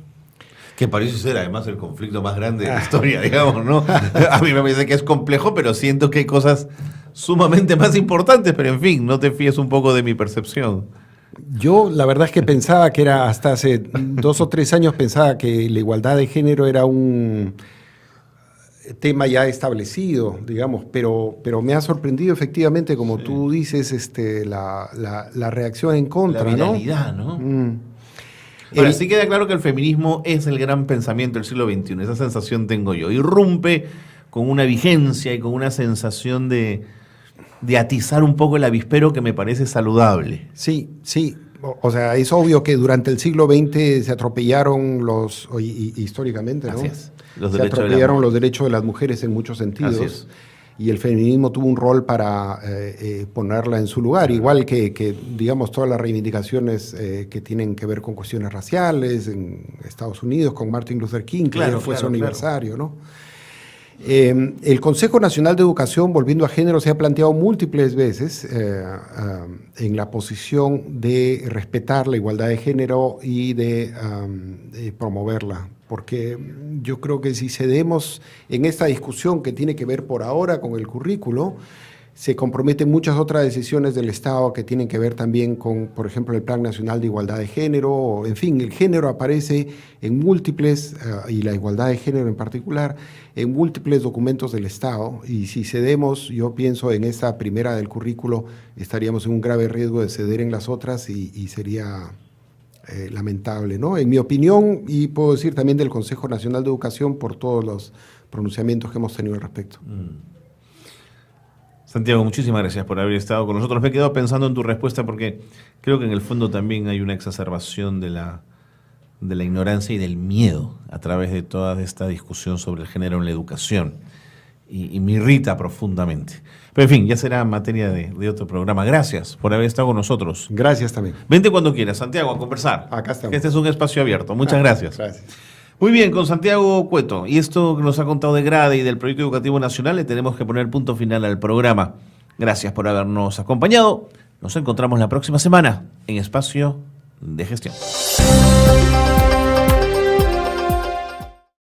Que parece ser además el conflicto más grande de la historia, digamos, ¿no? A mí me parece que es complejo, pero siento que hay cosas sumamente más importantes, pero en fin, no te fíes un poco de mi percepción. Yo la verdad es que pensaba que era, hasta hace 2 o 3 años pensaba que la igualdad de género era un tema ya establecido, digamos, pero me ha sorprendido efectivamente, como tú dices, la reacción en contra, la viralidad, ¿no? ¿no? Ahora, sí queda claro que el feminismo es el gran pensamiento del siglo XXI, esa sensación tengo yo. Irrumpe con una vigencia y con una sensación de atizar un poco el avispero que me parece saludable. Sí, sí. O sea, es obvio que durante el siglo XX se atropellaron históricamente, ¿no? Así es. Se atropellaron los derechos de las mujeres en muchos sentidos. Y el feminismo tuvo un rol para ponerla en su lugar, igual que digamos, todas las reivindicaciones que tienen que ver con cuestiones raciales en Estados Unidos, con Martin Luther King, que fue su aniversario, ¿no? El Consejo Nacional de Educación, volviendo a género, se ha planteado múltiples veces en la posición de respetar la igualdad de género y de promoverla, porque yo creo que si cedemos en esta discusión que tiene que ver por ahora con el currículo, se comprometen muchas otras decisiones del Estado que tienen que ver también con, por ejemplo, el Plan Nacional de Igualdad de Género. En fin, el género aparece en múltiples, y la igualdad de género en particular, en múltiples documentos del Estado. Y si cedemos, yo pienso, en esta primera del currículo, estaríamos en un grave riesgo de ceder en las otras y sería lamentable, ¿no? En mi opinión, y puedo decir también del Consejo Nacional de Educación, por todos los pronunciamientos que hemos tenido al respecto. Santiago, muchísimas gracias por haber estado con nosotros. Me he quedado pensando en tu respuesta porque creo que en el fondo también hay una exacerbación de la ignorancia y del miedo a través de toda esta discusión sobre el género en la educación. Y me irrita profundamente. Pero en fin, ya será materia de otro programa. Gracias por haber estado con nosotros. Gracias también. Vente cuando quieras, Santiago, a conversar. Acá estamos. Este es un espacio abierto. Muchas gracias. Gracias. Muy bien, con Santiago Cueto y esto que nos ha contado de GRADE y del Proyecto Educativo Nacional, le tenemos que poner punto final al programa. Gracias por habernos acompañado. Nos encontramos la próxima semana en Espacio de Gestión.